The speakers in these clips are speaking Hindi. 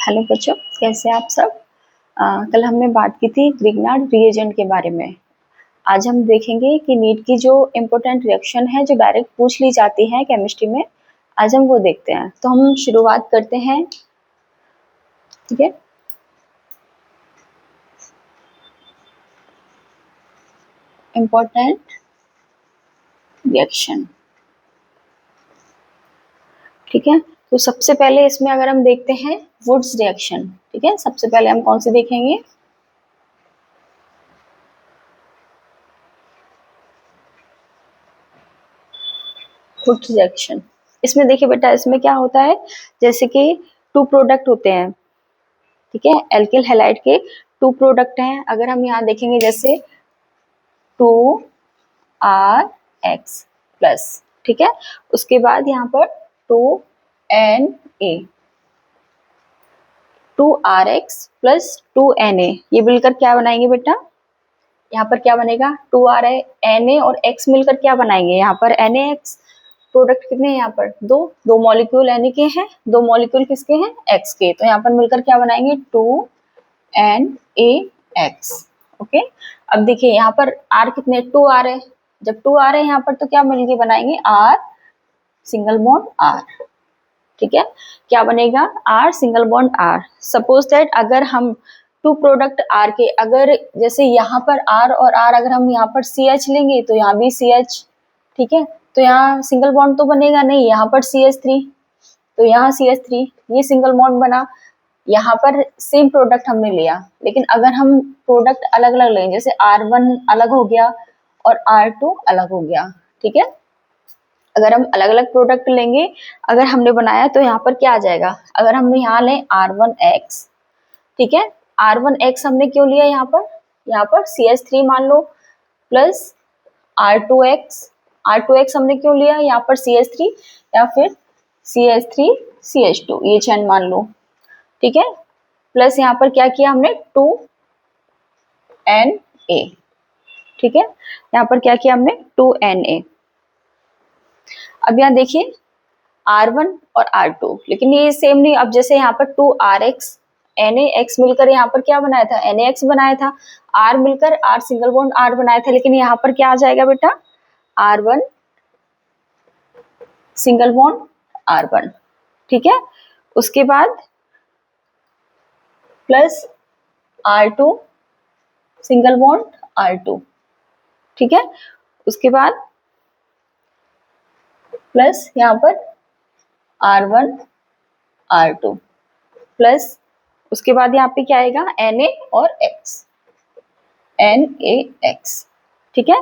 हेलो बच्चों, कैसे हैं आप सब। कल हमने बात की थी ग्रिग्नार्ड रिएजेंट के बारे में। आज हम देखेंगे कि नीट की जो इम्पोर्टेंट रिएक्शन है जो डायरेक्ट पूछ ली जाती है केमिस्ट्री में, आज हम वो देखते हैं। तो हम शुरुआत करते हैं, ठीक है। इम्पोर्टेंट रिएक्शन, ठीक है। तो सबसे पहले इसमें अगर हम देखते हैं वुड्स रिएक्शन, ठीक है। सबसे पहले हम कौन सी देखेंगे, वुड्स रिएक्शन। इसमें देखिए बेटा, इसमें क्या होता है, जैसे कि टू प्रोडक्ट होते हैं, ठीक है। एल्किल हैलाइड के टू प्रोडक्ट हैं। अगर हम यहाँ देखेंगे जैसे 2RX प्लस, ठीक है। उसके बाद यहाँ पर 2Na, 2RX प्लस 2Na, ये मिलकर क्या बनाएंगे बेटा, यहाँ पर क्या बनेगा 2Na और X मिलकर क्या बनाएंगे, यहाँ पर NaX। प्रोडक्ट कितने हैं यहाँ पर, दो मॉलिक्यूल Na के हैं, दो मॉलिक्यूल किसके हैं, X के। तो यहाँ पर मिलकर क्या बनाएंगे 2NaX, ओके। अब देखिए यहाँ पर R कितने, 2 आ रहे, जब 2 आ रहे हैं यहाँ पर तो क्या मिलके बनाएंगे R सिंगल बॉन्ड R, ठीक है। क्या बनेगा R single bond R। Suppose that अगर हम टू प्रोडक्ट R के, अगर जैसे यहाँ पर R और R अगर हम यहाँ पर CH लेंगे तो यहाँ भी CH, ठीक है। तो यहाँ सिंगल बॉन्ड तो बनेगा नहीं, यहाँ पर CH3, तो यहाँ CH3, ये सिंगल बॉन्ड बना। यहाँ पर सेम प्रोडक्ट हमने लिया, लेकिन अगर हम प्रोडक्ट अलग अलग लें, जैसे R1 अलग हो गया और R2 अलग हो गया, ठीक है। अगर हम अलग अलग प्रोडक्ट लेंगे, अगर हमने बनाया तो यहाँ पर क्या आ जाएगा, अगर हम यहाँ लें R1X, ठीक है। R1X हमने क्यों लिया, यहाँ पर CH3 मान लो प्लस R2X हमने क्यों लिया, यहाँ पर CH3 या फिर CH3CH2, ये चेन मान लो, ठीक है। प्लस यहाँ पर क्या किया हमने 2Na, ठीक है। यहाँ पर क्या किया हमने 2Na। अब यहाँ देखिए R1 और R2, लेकिन ये सेम नहीं। अब जैसे यहाँ पर 2RX NaX मिलकर यहाँ पर क्या बनाया था, NaX बनाया था। R मिलकर R सिंगल बॉन्ड R बनाया था, लेकिन यहाँ पर क्या आ जाएगा बेटा, R1 सिंगल बॉन्ड R1, ठीक है। उसके बाद plus R2 single bond R2, ठीक है। उसके बाद प्लस यहाँ पर R1 R2 प्लस, उसके बाद यहाँ पे क्या आएगा Na और X, NaX, ठीक है।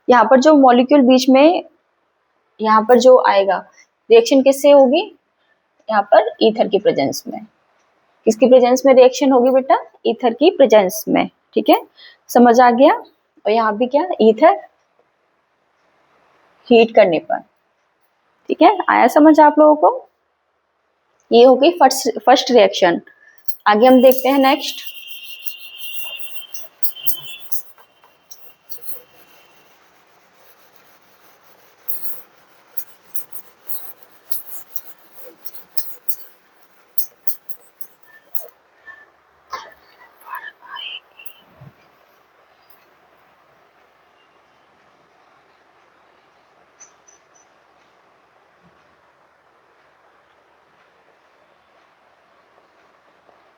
यहाँ पर जो मॉलिक्यूल बीच में, यहाँ पर जो आएगा रिएक्शन किससे होगी, यहाँ पर ईथर की प्रेजेंस में। किसकी प्रेजेंस में रिएक्शन होगी बेटा, ईथर की प्रेजेंस में, ठीक है। समझ आ गया। और यहाँ भी क्या, ईथर हीट करने पर, ठीक है। आया समझ आप लोगों को। ये हो गई फर्स्ट रिएक्शन। आगे हम देखते हैं next.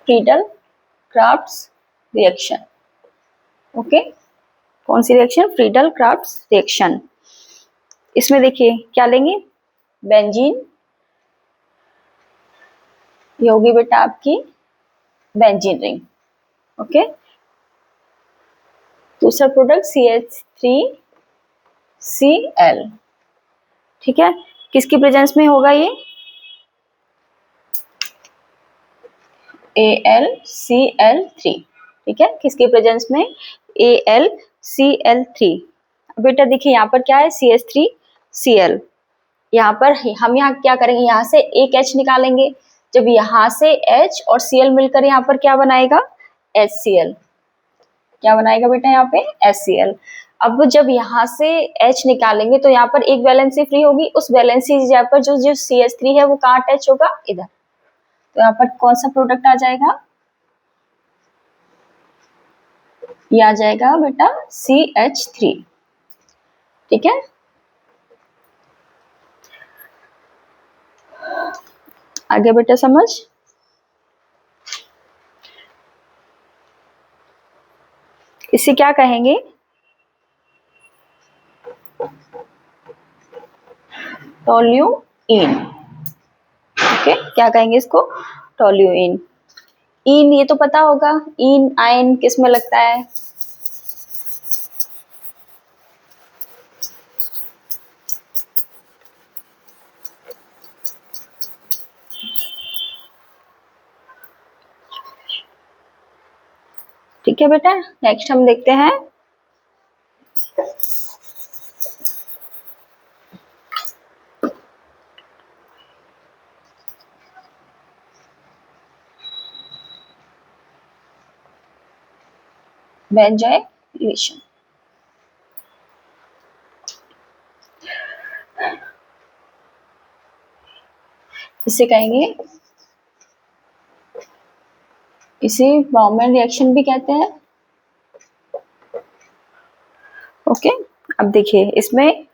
Friedel crafts reaction, okay. कौन सी रिएक्शन, फ्रीडल क्राफ्ट्स रिएक्शन। इसमें देखिए क्या लेंगे, बेंजीन, ये होगी बेटा आपकी बेंजीन रिंग, ओके। दूसरा प्रोडक्ट CH3Cl, ठीक है। किसकी प्रेजेंस में होगा ये, AlCl3, ठीक है। किसके प्रेजेंस में, AlCl3। बेटा देखिए यहाँ पर क्या है CH3Cl, यहाँ पर हम यहाँ क्या करेंगे, यहाँ से एक H निकालेंगे। जब यहाँ से H और Cl मिलकर यहाँ पर क्या बनाएगा, HCl, क्या बनाएगा बेटा यहाँ पे HCl। अब जब यहाँ से H निकालेंगे तो यहाँ पर एक वैलेंसी फ्री होगी, उस वैलेंसी जगह पर जो CH3 है वो कहाँ अटैच होगा, इधर। तो यहाँ पर कौन सा प्रोडक्ट आ जाएगा, ये आ जाएगा बेटा CH3। ठीक है, आगे बेटा समझ। इसे क्या कहेंगे, टोल्यूइन। ओके, क्या कहेंगे इसको, टोल्यूइन। इन ये तो पता होगा, इन आयन किस में लगता है, ठीक है बेटा। नेक्स्ट हम देखते हैं बेंजाइलेशन। इसे कहेंगे, इसे बाउमैन रिएक्शन भी कहते हैं। ओके, अब देखिए इसमें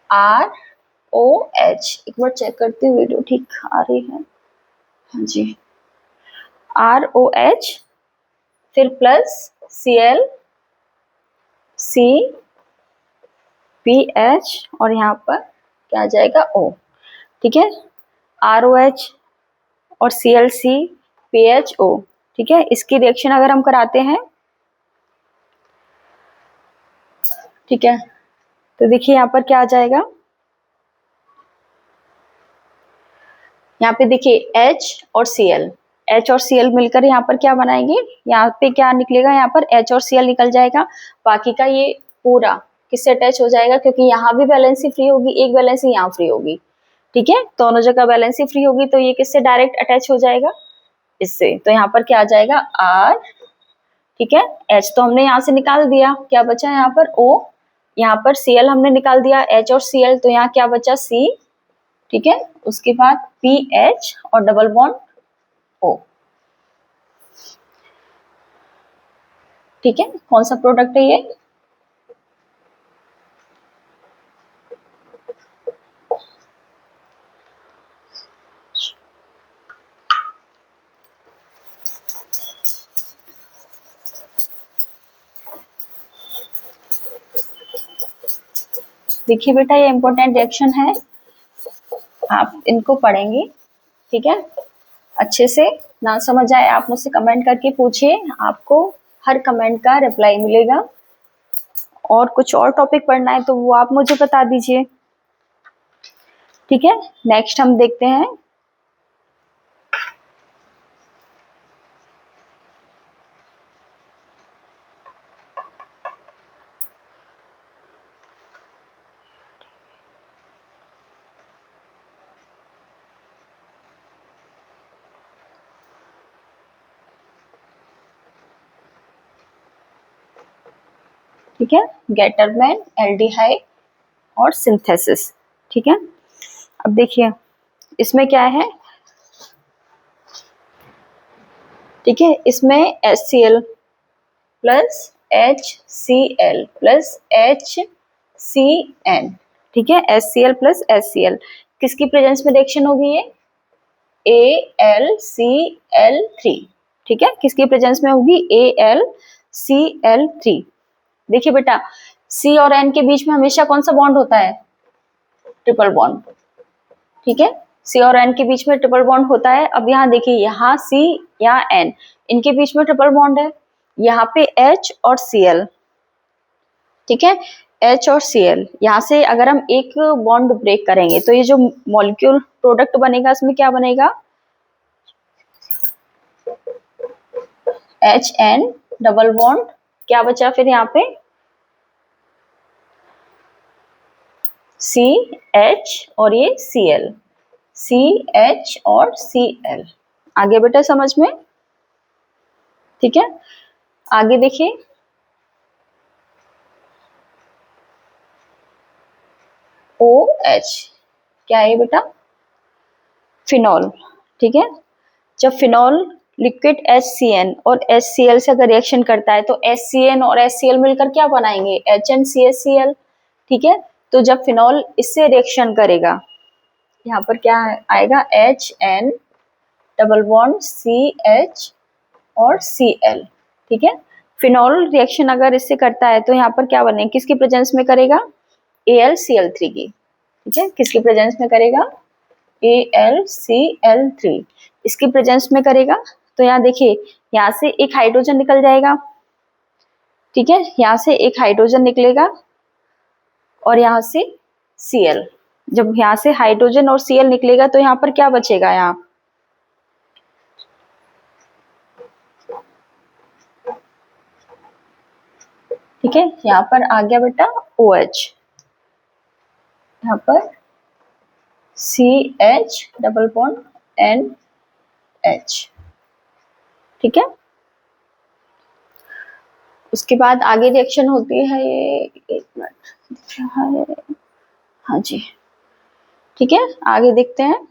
ROH, एक बार चेक करती हूँ वीडियो ठीक आ रही है, हाँ जी, ROH फिर प्लस Cl CPH और यहाँ पर क्या आ जाएगा O। ठीक है, ROH और ClCPHO। ठीक है, इसकी रिएक्शन अगर हम कराते हैं, ठीक है, तो देखिए यहाँ पर क्या आ जाएगा, यहाँ पे देखिए H और Cl, H और Cl मिलकर यहाँ पर क्या बनाएंगे, यहाँ पे क्या निकलेगा, यहाँ पर H और Cl निकल जाएगा। बाकी का ये पूरा किससे अटैच हो जाएगा, क्योंकि यहाँ भी वैलेंसी फ्री होगी, एक वैलेंसी यहाँ फ्री होगी। ठीक है, दोनों जगह वैलेंसी फ्री होगी, तो ये किससे डायरेक्ट अटैच हो जाएगा, इससे। तो यहाँ पर क्या आ जाएगा R। ठीक है, H तो हमने यहाँ से निकाल दिया, क्या बचा यहाँ पर O, यहाँ पर Cl हमने निकाल दिया, H और Cl, तो यहाँ क्या बचा C। ठीक है, उसके बाद PH और डबल बॉन्ड O। ठीक है, कौन सा प्रोडक्ट है ये, देखिए बेटा ये इंपॉर्टेंट रिएक्शन है, आप इनको पढ़ेंगे। ठीक है, अच्छे से, ना समझ आए आप मुझसे कमेंट करके पूछिए, आपको हर कमेंट का रिप्लाई मिलेगा। और कुछ और टॉपिक पढ़ना है तो वो आप मुझे बता दीजिए। ठीक है, नेक्स्ट हम देखते हैं ठीक है, गेटरमैन एल्डिहाइड और सिंथेसिस। ठीक है, अब देखिए इसमें क्या है, ठीक है, इसमें HCl plus HCl plus HCN। ठीक है, HCl प्लस HCl किसकी प्रेजेंस में रिएक्शन होगी, ये AlCl3। ठीक है, किसकी प्रेजेंस में होगी, AlCl3। देखिए बेटा C और N के बीच में हमेशा कौन सा बॉन्ड होता है, ट्रिपल बॉन्ड। ठीक है, C और N के बीच में ट्रिपल बॉन्ड होता है। अब यहाँ देखिए, यहाँ C या N, इनके बीच में ट्रिपल बॉन्ड है, यहाँ पे H और Cl। ठीक है, H और Cl, यहाँ से अगर हम एक बॉन्ड ब्रेक करेंगे तो ये जो मॉलिक्यूल प्रोडक्ट बनेगा इसमें क्या बनेगा, HN डबल बॉन्ड, क्या बचा फिर यहाँ पे CH और ये Cl, CH और Cl। आगे बेटा समझ में। ठीक है, आगे देखिए OH क्या है बेटा, फिनॉल। ठीक है। जब फिनॉल लिक्विड HCN और HCl से अगर रिएक्शन करता है तो HCN और HCl मिलकर क्या बनाएंगे, HNCHCl। ठीक है, तो जब फिनॉल इससे रिएक्शन करेगा, यहाँ पर क्या आएगा, HN डबल बॉन्ड CH और Cl। ठीक है, फिनॉल रिएक्शन अगर इससे करता है तो यहाँ पर क्या बनेगा, किसकी प्रेजेंस में करेगा, AlCl3 की। ठीक है, किसकी प्रेजेंस में करेगा, AlCl3 इसकी प्रेजेंस में करेगा। तो यहाँ देखिए, यहाँ से एक हाइड्रोजन निकल जाएगा। ठीक है, यहाँ से एक हाइड्रोजन निकलेगा और यहाँ से Cl। जब यहाँ से हाइड्रोजन और Cl निकलेगा तो यहाँ पर क्या बचेगा, यहाँ ठीक है, यहाँ पर आ गया बेटा OH, यहाँ पर CH डबल बॉन्ड NH। ठीक है, उसके बाद आगे रिएक्शन होती है, ये एक मिनट दिख रहा है, हाँ जी, ठीक है, आगे देखते हैं।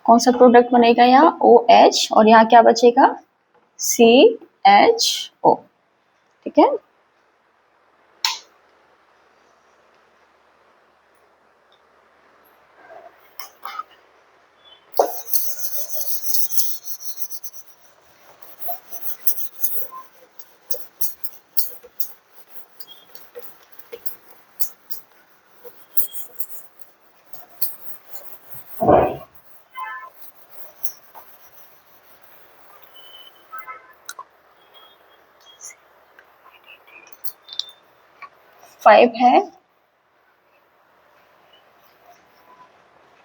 कौन सा प्रोडक्ट बनेगा, यहाँ OH और यहाँ क्या बचेगा, CHO। ठीक है, फाइव है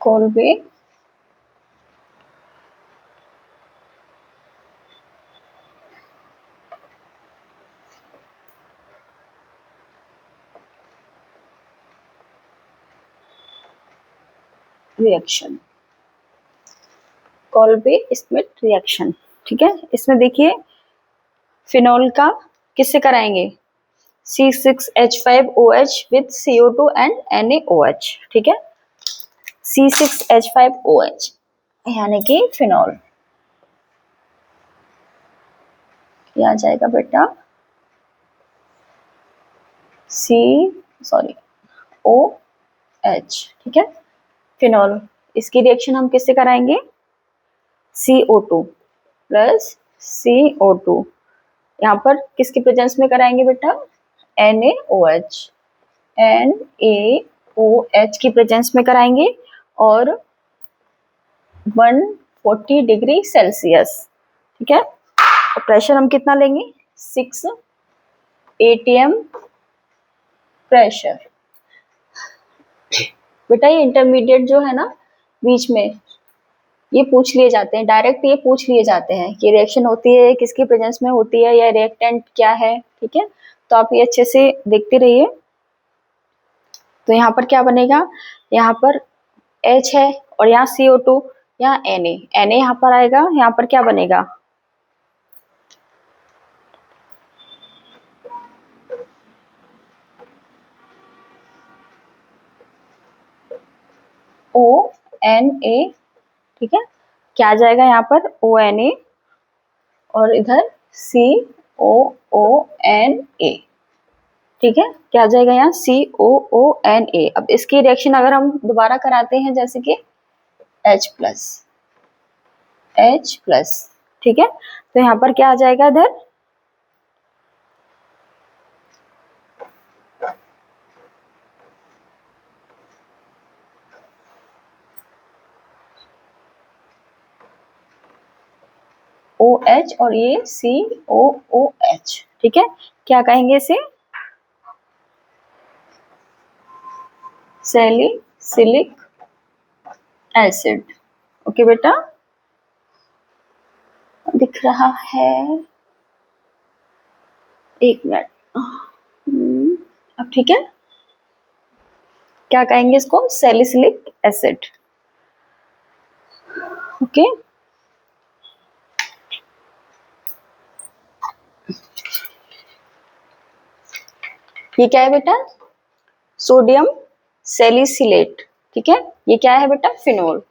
Kolbe reaction, Kolbe Smith reaction. ठीक है, इसमें देखिए फिनॉल का किससे कराएंगे, C6H5OH with CO2 and NaOH। ठीक है, C6H5OH यानी कि फिनॉल, क्या आ जाएगा बेटा, OH। ठीक है, फिनॉल, इसकी रिएक्शन हम किससे कराएंगे, CO2 प्लस CO2, यहाँ पर किसकी प्रेजेंस में कराएंगे बेटा, NaOH, NaOH की प्रेजेंस में कराएंगे और 140 डिग्री सेल्सियस। ठीक है, तो प्रेशर हम कितना लेंगे, 6 atm प्रेशर। बेटा ये इंटरमीडिएट जो है ना बीच में, ये पूछ लिए जाते हैं, डायरेक्ट ये पूछ लिए जाते हैं कि रिएक्शन होती है किसकी प्रेजेंस में होती है या रिएक्टेंट क्या है। ठीक है, तो आप ये अच्छे से देखते रहिए। तो यहाँ पर क्या बनेगा, यहाँ पर H है और यहाँ CO2, यहाँ Na यहाँ पर आएगा, यहाँ पर क्या बनेगा, ONA। ठीक है, क्या आ जाएगा यहाँ पर ONA और इधर COONA। ठीक है, क्या आ जाएगा यहाँ COONA। अब इसकी रिएक्शन अगर हम दोबारा कराते हैं जैसे कि H प्लस, ठीक है, तो यहाँ पर क्या आ जाएगा, इधर OH और ये COOH। ठीक है, क्या कहेंगे इसे, सैलिसिलिक एसिड। ओके बेटा, दिख रहा है, एक मिनट, अब ठीक है, क्या कहेंगे इसको, सैलिसिलिक एसिड। ओके, ये क्या है बेटा, सोडियम सैलिसिलेट, ठीक है, ये क्या है बेटा, फिनोल।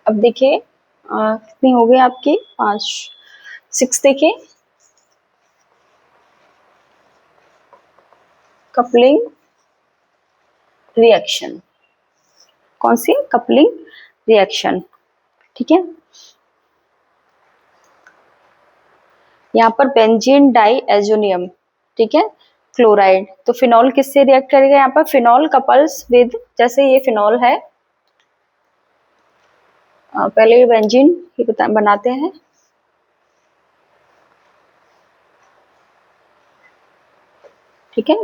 अब देखिए कितनी हो गई आपकी, 5 6। देखिए कपलिंग रिएक्शन, कौन सी, कपलिंग रिएक्शन, ठीक है। यहाँ पर बेंजीन डाई एजोनियम, ठीक है, क्लोराइड, तो फिनॉल किससे रिएक्ट करेगा, यहाँ पर फिनॉल कपल्स विद, जैसे ये फिनॉल है, पहले ये बेंजीन बनाते हैं, ठीक है,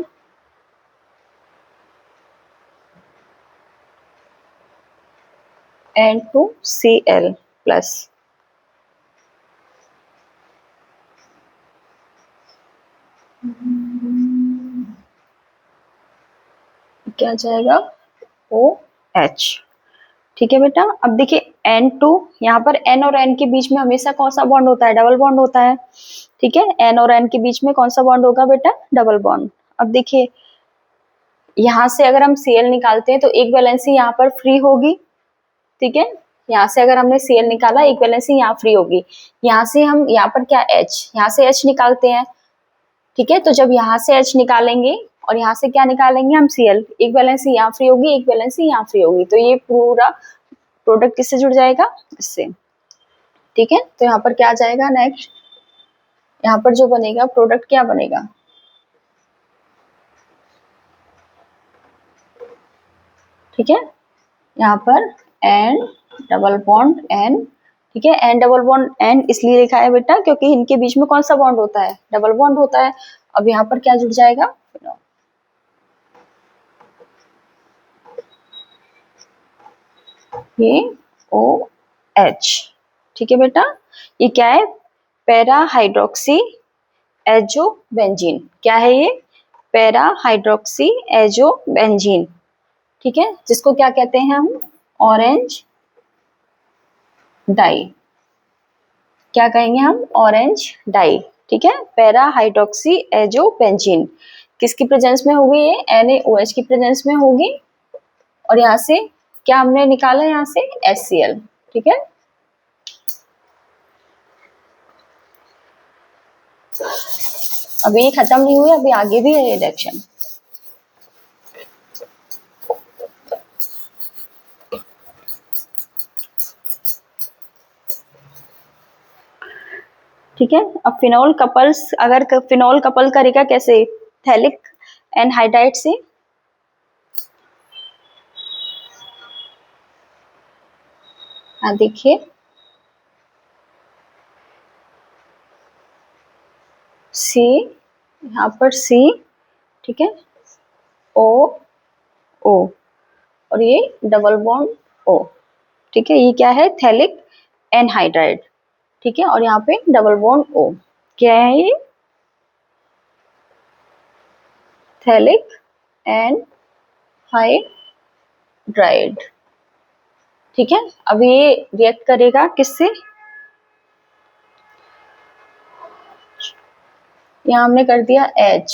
N2Cl प्लस, क्या जाएगा, OH, ठीक है बेटा। अब देखिए N2, यहाँ पर N और N के बीच में हमेशा कौन सा बॉन्ड होता है, डबल बॉन्ड होता है, ठीक है, N और N के बीच में कौन सा बॉन्ड होगा बेटा, डबल बॉन्ड। अब देखिए यहाँ से अगर हम Cl निकालते हैं तो एक वैलेंसी यहाँ पर फ्री होगी, ठीक है, यहाँ से अगर हमने Cl निकाला एक वैलेंसी यहाँ फ्री होगी, यहाँ से हम यहाँ पर क्या H, यहाँ से H निकालते हैं, ठीक है, तो जब यहाँ से H निकालेंगे और यहाँ से क्या निकालेंगे हम Cl, एक वैलेंसी यहाँ फ्री होगी एक वैलेंसी यहाँ फ्री होगी, तो ये पूरा प्रोडक्ट किससे जुड़ जाएगा, इससे, ठीक है। तो यहाँ पर क्या आ जाएगा नेक्स्ट, यहाँ पर जो बनेगा प्रोडक्ट क्या बनेगा, ठीक है, यहाँ पर N डबल बॉन्ड N, ठीक है, N डबल बॉन्ड N इसलिए लिखा है बेटा क्योंकि इनके बीच में कौन सा बॉन्ड होता है, डबल बॉन्ड होता है। अब यहाँ पर क्या जुड़ जाएगा, ये OH, ठीक है बेटा, ये क्या है, पैरा हाइड्रोक्सी एजो बेंजीन, क्या है ये, पैरा हाइड्रोक्सी एजो बेंजीन, ठीक है, जिसको क्या कहते हैं हम, ऑरेंज डाई, क्या कहेंगे हम, ऑरेंज डाई, ठीक है, पैरा हाइड्रोक्सी एजो बेंजीन, किसकी प्रेजेंस में होगी ये, NaOH की प्रेजेंस में होगी, और यहाँ से क्या हमने निकाला, यहाँ से HCl, ठीक है। अभी ये खत्म नहीं हुई, अभी आगे भी है ये रिएक्शन, ठीक है। अब फिनॉल कपल्स, अगर फिनॉल कपल करेगा कैसे, थैलिक एनहाइड्राइड से, हाँ देखिए C, यहाँ पर C, ठीक है, O और ये डबल बॉन्ड O, ठीक है, ये क्या है, थैलिक एनहाइड्राइड, ठीक है, और यहाँ पे डबल बॉन्ड O, क्या है ये, थैलिक एनहाइड्राइड, ठीक है। अब ये रिएक्ट करेगा किससे, यहाँ हमने कर दिया H,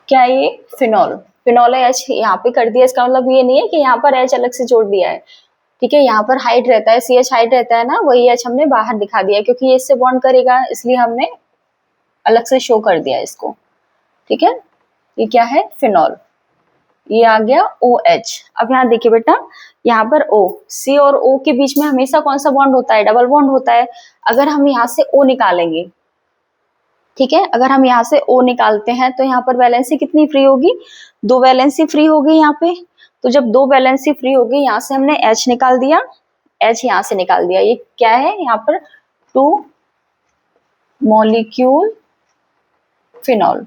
क्या ये फिनॉल, फिनॉल है H यहाँ पे कर दिया, इसका मतलब ये नहीं है कि यहाँ पर H अलग से जोड़ दिया है, ठीक है, यहाँ पर हाइट रहता है, CH हाइट रहता है ना, वही H हमने बाहर दिखा दिया क्योंकि ये इससे बॉन्ड करेगा, इसलिए हमने अलग से शो कर दिया इसको, ठीक है। ये क्या है, फिनॉल, ये आ गया OH। अब यहाँ देखिए बेटा, यहाँ पर O, C और O के बीच में हमेशा कौन सा बॉन्ड होता है, डबल बॉन्ड होता है। अगर हम यहाँ से O निकालेंगे, ठीक है, अगर हम यहाँ से O निकालते हैं तो यहाँ पर वैलेंसी कितनी फ्री होगी, 2 वैलेंसी फ्री होगी यहाँ पे, तो जब 2 वैलेंसी फ्री होगी, यहाँ से हमने H निकाल दिया, H यहाँ से निकाल दिया, ये क्या है, यहाँ पर 2 मॉलिक्यूल फिनॉल,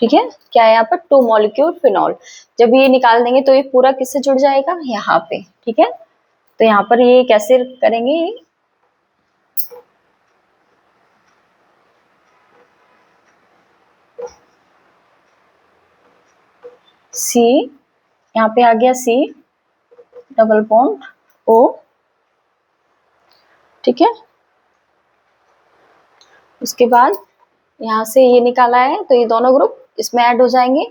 ठीक है, क्या है यहाँ पर 2 मॉलिक्यूल फिनॉल। जब ये निकाल देंगे तो ये पूरा किससे जुड़ जाएगा, यहाँ पे। ठीक है, तो यहाँ पर ये कैसे करेंगे, सी, यहाँ पे आ गया सी डबल बॉन्ड ओ। ठीक है, उसके बाद यहाँ से ये निकाला है तो ये दोनों ग्रुप इसमें ऐड हो जाएंगे,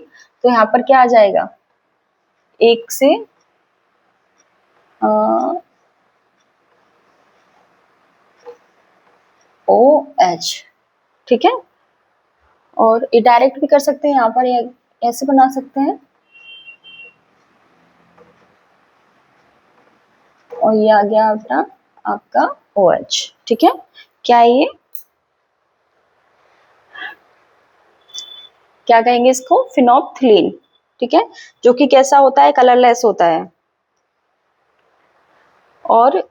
तो यहाँ पर क्या आ जाएगा, एक से ओ एच। ठीक है, और ये डायरेक्ट भी कर सकते हैं, यहाँ पर ये ऐसे बना सकते हैं, और ये आ गया अपना आपका OH। ठीक है, क्या है ये, क्या कहेंगे इसको, फिनोप्थिलीन। ठीक है, जो कि कैसा होता है, कलरलेस होता है। और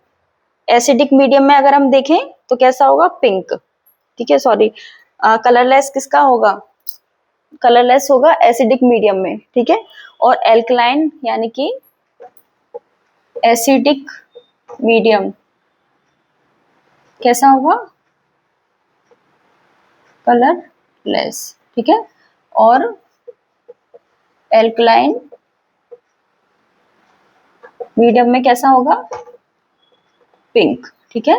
एसिडिक मीडियम में अगर हम देखें तो कैसा होगा, पिंक। ठीक है, सॉरी, कलरलेस किसका होगा, कलरलेस होगा एसिडिक मीडियम में। ठीक है, और एल्कलाइन यानी कि एसिडिक मीडियम कैसा होगा, कलरलेस। ठीक है, और एल्कलाइन मीडियम में कैसा होगा, पिंक। ठीक है,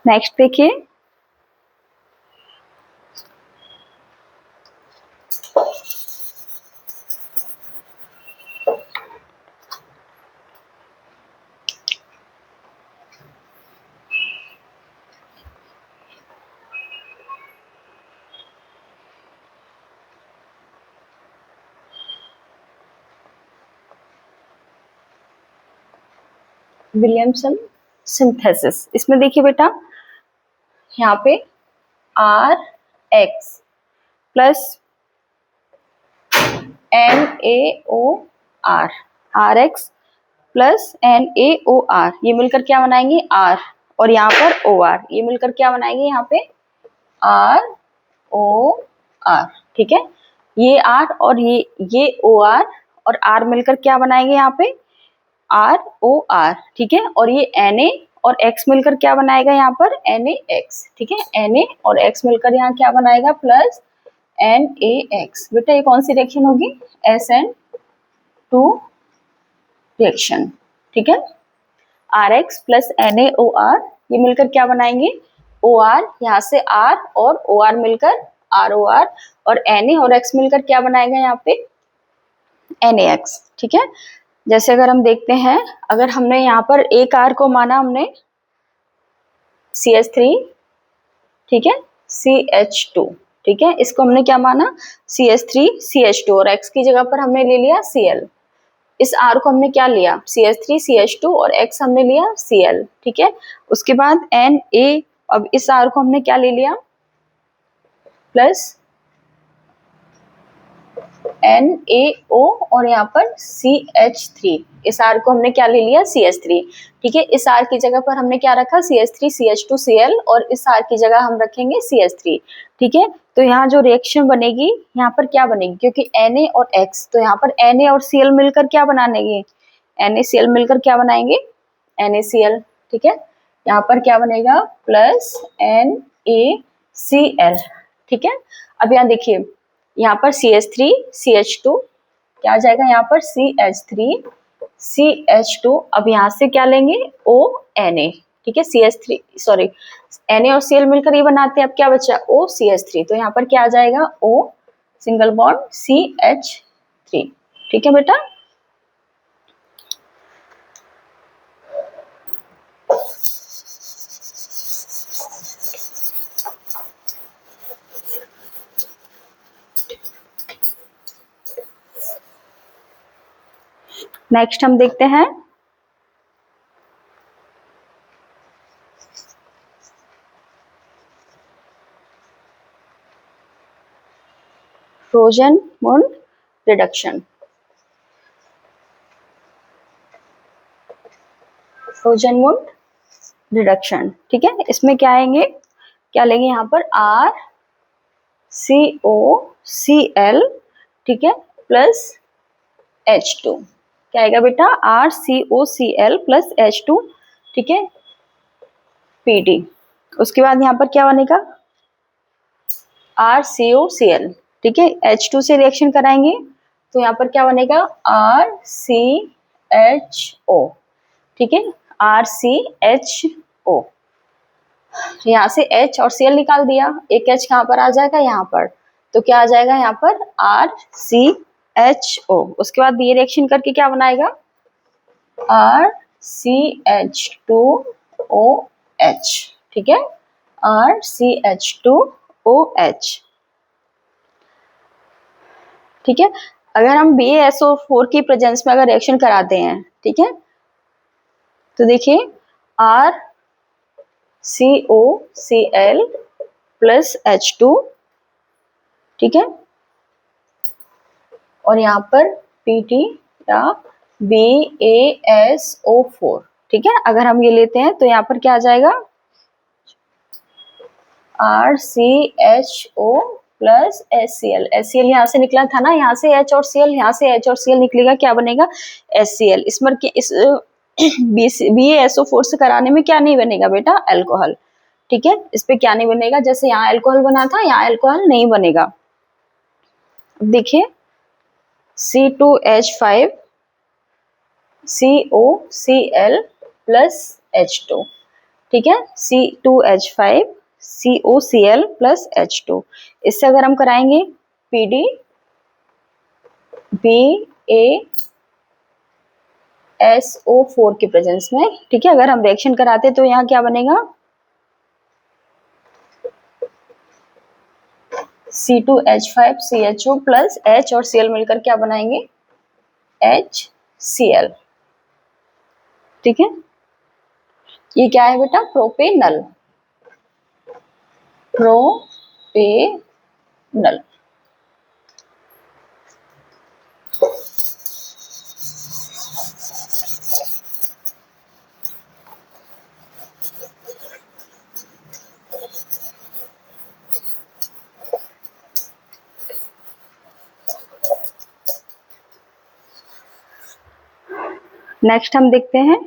नेक्स्ट देखिए, विलियमसन सिंथेसिस। इसमें देखिए बेटा, यहाँ पे RX plus NaOR, RX plus NaOR, ये मिलकर क्या बनाएंगे, R, और यहाँ पर OR, ये मिलकर क्या बनाएंगे, यहाँ पे ROR। ठीक है, ये R और ये OR और R मिलकर क्या बनाएंगे, यहाँ पे ROR। ठीक है, और ये Na और X मिलकर क्या बनाएगा, यहाँ पर NaX। ठीक है, Na और X मिलकर यहाँ क्या बनाएगा, प्लस NaX। बेटा ये कौन सी रिएक्शन होगी, SN2 रिएक्शन। ठीक है, RX प्लस NaOR, ये मिलकर क्या बनाएंगे, OR, यहाँ से R और OR मिलकर ROR, और Na और X मिलकर क्या बनाएगा, यहाँ पे NaX। ठीक है, जैसे अगर हम देखते हैं, अगर हमने यहाँ पर एक R को माना हमने CH3, ठीक है, CH2। ठीक है, इसको हमने क्या माना, CH3 CH2, और X की जगह पर हमने ले लिया Cl। इस R को हमने क्या लिया, CH3 CH2, और X हमने लिया Cl। ठीक है, उसके बाद Na, अब इस R को हमने क्या ले लिया, प्लस NaO, और यहाँ पर CH3, इस R को हमने क्या ले लिया, CH3। ठीक है, इस R की जगह पर हमने क्या रखा, CH3 CH2 Cl, और इस R की जगह हम रखेंगे CH3। ठीक है, तो यहाँ जो रिएक्शन बनेगी, यहाँ पर क्या बनेगी, क्योंकि Na और X, तो यहाँ पर Na और Cl मिलकर क्या बनाएंगे, NaCl मिलकर क्या बनाएंगे, NaCl। ठीक है, यहाँ पर क्या बनेगा, प्लस NaCl। ठीक है, अब यहाँ देखिए, यहाँ पर CH3 CH2 क्या आ जाएगा, यहाँ पर CH3 CH2, अब यहाँ से क्या लेंगे, ONa। ठीक है, CH3 सॉरी, Na और Cl मिलकर ये बनाते हैं, अब क्या बचा, OCH3, तो यहाँ पर क्या आ जाएगा, O सिंगल बॉन्ड CH3। ठीक है बेटा, नेक्स्ट हम देखते हैं रोज़नमुंड रिडक्शन। रोज़नमुंड रिडक्शन, ठीक है। इसमें क्या आएंगे, क्या लेंगे यहाँ पर आर सी ओ सी एल, ठीक है, प्लस H2। क्या आएगा बेटा, आर सी ओ सी एल प्लस H2, ठीक है, PD। उसके बाद यहाँ पर क्या बनेगा, RCOCl, ठीक है, H2 से रिएक्शन कराएंगे तो यहाँ पर क्या बनेगा, RCHO, ठीक है, RCHO। यहाँ से H और Cl निकाल दिया, एक H कहाँ पर आ जाएगा, यहाँ पर, तो क्या आ जाएगा यहाँ पर RCHO। उसके बाद ये रिएक्शन करके क्या बनाएगा, RCH2OH, ठीक है, RCH2OH, ठीक है। अगर हम BaSO4 की प्रेजेंस में अगर रिएक्शन कराते हैं, ठीक है, तो देखिए RCOCl प्लस H2, ठीक है, और यहाँ पर PT या BaSO4, ठीक है। अगर हम ये लेते हैं तो यहाँ पर क्या आ जाएगा, RCHO प्लस HCl। HCl यहाँ से निकला था ना, यहाँ से H और Cl, यहाँ से H और Cl निकलेगा, क्या बनेगा, HCl। इसमें इस BaSO4 से कराने में क्या नहीं बनेगा बेटा, अल्कोहल, ठीक है। इस पे क्या नहीं बनेगा, जैसे यहाँ अल्कोहल बना था, यहाँ अल्कोहल नहीं बनेगा। अब देखिए C2H5 COCl प्लस H2, ठीक है, C2H5 COCl प्लस H2। इससे अगर हम कराएंगे PD BaSO4 की प्रेजेंस में, ठीक है, अगर हम रिएक्शन कराते तो यहाँ क्या बनेगा, C2H5CHO प्लस H और Cl मिलकर क्या बनाएंगे, HCl, ठीक है। ये क्या है बेटा, प्रोपेनल, प्रोपेनल। नेक्स्ट हम देखते हैं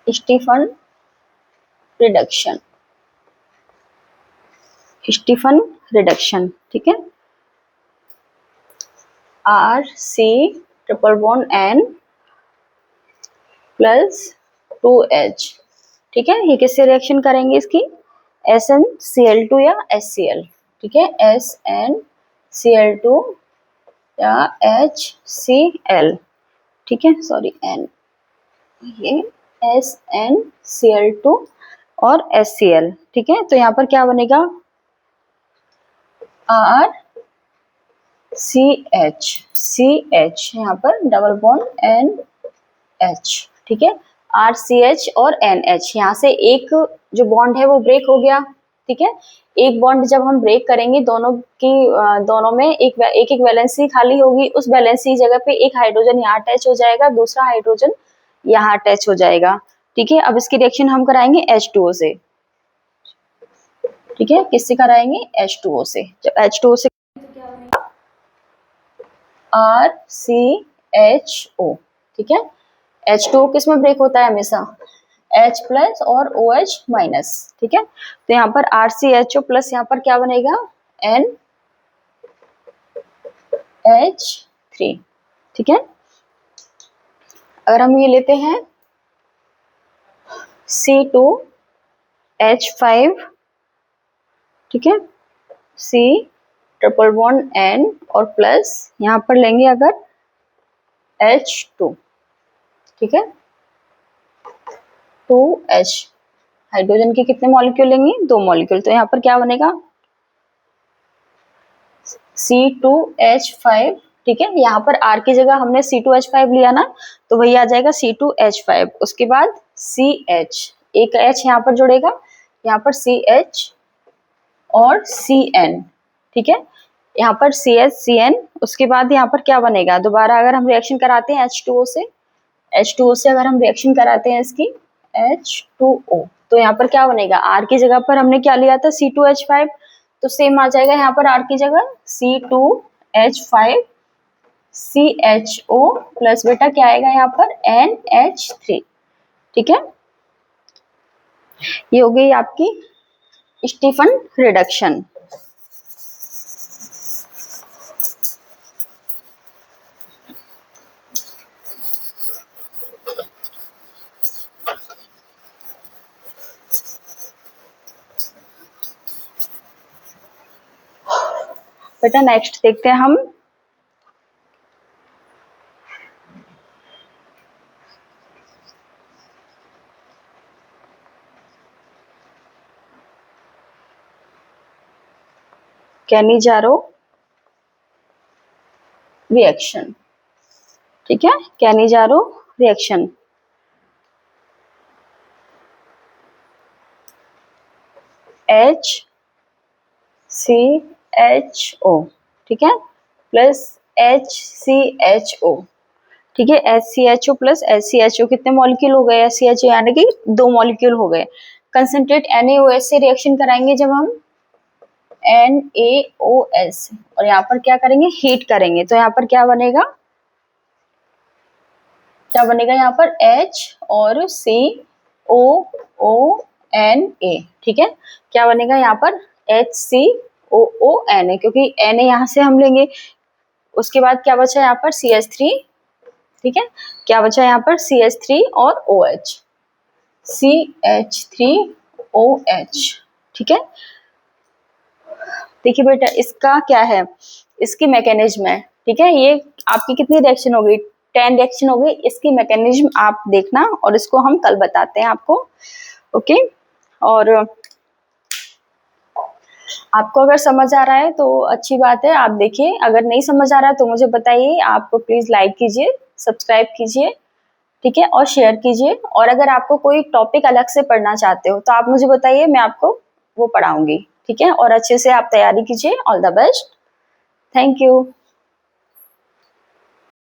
स्टीफन रिडक्शन। स्टीफन रिडक्शन, ठीक है, RC∭N प्लस 2H, ठीक है। ये किससे रिएक्शन करेंगे, इसकी SnCl2 या HCl, ठीक है, SnCl2 या HCl, ठीक है, सॉरी N, ये SnCl2 और HCl, ठीक है। तो यहाँ पर क्या बनेगा, RCH यहाँ पर डबल बॉन्ड NH, ठीक है, RCH और NH, यहाँ से एक जो बॉन्ड है वो ब्रेक हो गया, ठीक है। एक बॉन्ड जब हम ब्रेक करेंगे, दोनों में एक एक वैलेंसी खाली होगी, उस वैलेंसी जगह पे एक हाइड्रोजन यहाँ अटैच हो जाएगा, दूसरा हाइड्रोजन यहाँ अटैच हो जाएगा, ठीक है। अब इसकी रिएक्शन हम कराएंगे H2O से, ठीक है, किससे कराएंगे, H2O से। जब H2O से RCHO, ठीक है, H2O किस में ब्रेक होता है हमेशा, H प्लस और OH माइनस, ठीक है। तो यहाँ पर RCHO प्लस यहाँ पर क्या बनेगा, NH3, ठीक है। अगर हम ये लेते हैं C2H5, ठीक है, C∭N और प्लस यहाँ पर लेंगे अगर H2, ठीक है, 2H, हाइड्रोजन के कितने मॉलिक्यूल लेंगे, 2 मॉलिक्यूल, तो यहाँ पर क्या बनेगा C2H5, ठीक है। यहाँ पर R की जगह हमने C2H5 लिया ना, तो वही आ जाएगा C2H5। उसके बाद CH, एक H यहाँ पर जुड़ेगा, यहाँ पर CH और CN, ठीक है। यहाँ पर CH CN, उसके बाद यहाँ पर क्या बनेगा, दोबारा अगर हम रिएक्शन कराते हैं H2O से अगर हम रिएक्शन कराते हैं इसकी H2O, तो यहाँ पर क्या बनेगा, R की जगह पर हमने क्या लिया था C2H5, तो सेम आ जाएगा यहाँ पर R की जगह C2H5 CHO प्लस बेटा क्या आएगा यहाँ पर NH3, ठीक है। ये हो गई आपकी स्टीफन रिडक्शन। बेटा नेक्स्ट देखते हैं हम कैनिजारो रिएक्शन, ठीक है, कैनिजारो रिएक्शन। HCHO, ठीक है, प्लस HCHO, ठीक है। HCHO प्लस HCHO कितने मॉलिक्यूल हो गए, HCHO यानी कि 2 मॉलिक्यूल हो गए। कंसंट्रेट NaOH से रिएक्शन कराएंगे जब हम NaOS, और यहाँ पर क्या करेंगे, हीट करेंगे, तो यहाँ पर क्या बनेगा यहाँ पर H और COONA, ठीक है। क्या बनेगा यहाँ पर HCOONA, क्योंकि Na यहाँ से हम लेंगे। उसके बाद क्या बचा यहाँ पर CH3, ठीक है, क्या बचा यहाँ पर CH3 और OH, CH3OH, ठीक है। देखिए बेटा इसका क्या है, इसकी मैकेनिज्म है, ठीक है। ये आपकी कितनी रिएक्शन हो गई, 10 रिएक्शन हो गई। इसकी मैकेनिज्म आप देखना और इसको हम कल बताते हैं आपको, ओके। और आपको अगर समझ आ रहा है तो अच्छी बात है, आप देखिए। अगर नहीं समझ आ रहा है तो मुझे बताइए, आप प्लीज लाइक कीजिए, सब्सक्राइब कीजिए, ठीक है, और शेयर कीजिए। और अगर आपको कोई टॉपिक अलग से पढ़ना चाहते हो तो आप मुझे बताइए, मैं आपको वो पढ़ाऊंगी, ठीक है। और अच्छे से आप तैयारी कीजिए। All the best, thank you.